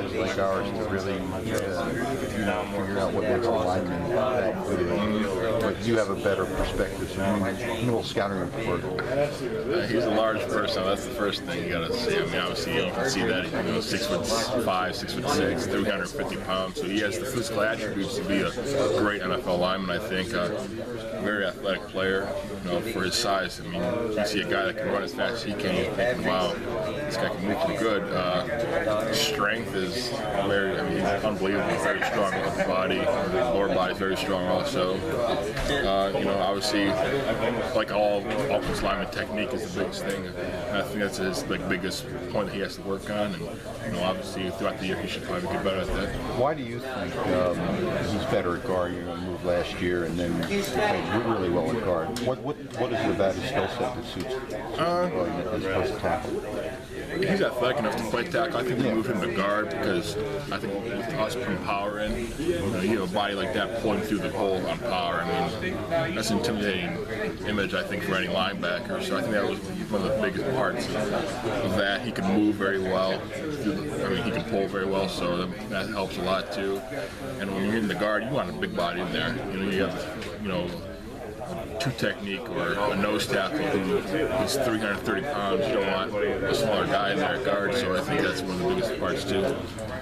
guys like ours to really figure out what makes a lineman that good. But you have a better perspective, so you need a little scouting report. He's a large person. That's the first thing you got to see. I mean, obviously you can see that he's 6'5", 6'6", 350 pounds. So he has the physical attributes to be a great NFL lineman. I think very athletic player. For his size. I mean, you see a guy that can run as fast as he can. You're thinking, wow, this guy can move pretty good. Strength is very. I mean, he's unbelievable. Very strong upper body. Lower body is very strong also. Obviously, like all offensive lineman, technique is the biggest thing. And I think that's his biggest point that he has to work on. And obviously, throughout the year, he should probably get better at that. Why do you think he's better at guard? You moved last year, and then he played really well at guard. What is it about his skill set that suits as opposed to tackle? He's athletic enough to play tackle. I think we moved him to guard because I think with us putting power in, you have a body like that pulling through the hole on power. I mean, that's an intimidating image, I think, for any linebacker. So I think that was one of the biggest parts of that. He can move very well. He can pull very well, so that helps a lot too. And when you're in the guard, you want a big body in there. You have, two technique or a nose tackle who is 330 pounds. You don't want a smaller guy in there at guard, so I think that's one of the biggest parts too.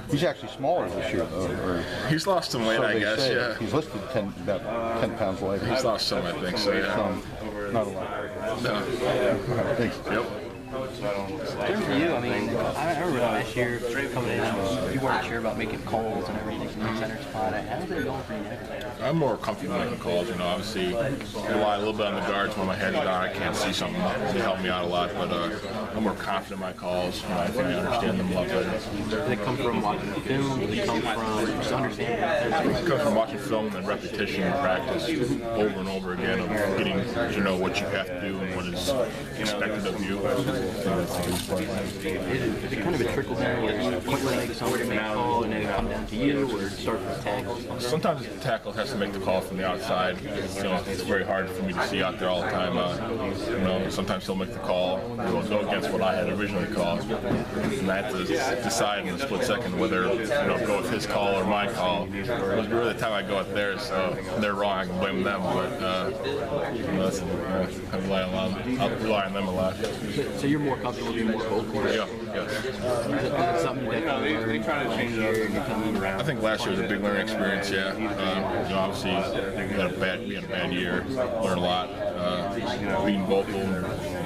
He's actually smaller this year, though. He's lost some weight, I guess. Yeah. He's listed about 10 pounds lighter. He's lost some, I think. So yeah. Not a lot. No. Thanks. Yep. For you, I mean, I remember last year coming in, you weren't sure about making calls and everything in the center spot. How's it going for you now? I'm more comfortable making calls. Obviously, I rely a little bit on the guards when my head's down. I can't see something. They help me out a lot, but I'm more confident in my calls. I think I understand them a lot better. Do they come from watching film? Do they come from just understanding? It comes from watching film and repetition and practice over and over again of getting to know what you have to do and what is expected of you. Is it kind of a trickle down where you point where they make somebody make a call and then it come down to you, or start with the tackle? Sometimes the tackle has to make the call from the outside. It's very hard for me to see out there all the time. Sometimes he'll make the call. He'll go against what I had originally called, and I have to decide in a split second whether go with his call or my call. It was really the time I go with theirs, so if they're wrong, I can blame them. But I rely on them a lot. So you're more comfortable being more vocal? Yeah. Is it something you definitely learned last year and you're coming around? I think last year was a big learning experience, yeah. Obviously, we had a bad year, learned a lot. Being vocal,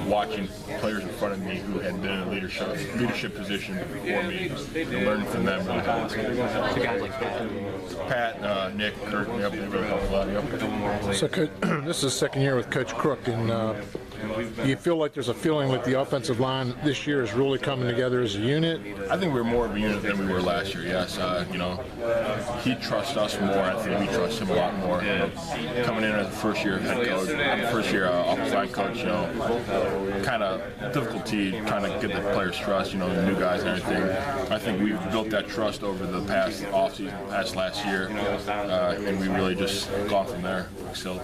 watching players in front of me who had been in a leadership position before me, learning from them really helped. So guys like Pat, Nick, Kurt, they really helped a lot. Yep. So, this is the second year with Coach Crook, and do you feel like there's a feeling that the offensive line this year is really coming together as a unit? I think we're more of a unit than we were last year, yes. He trusts us more. I think we trust him a lot more. Coming in as a first-year head coach, first-year offensive line coach, kind of difficulty trying to get the players' trust, the new guys and everything. I think we've built that trust over the past offseason, past last year, and we really just gone from there. So.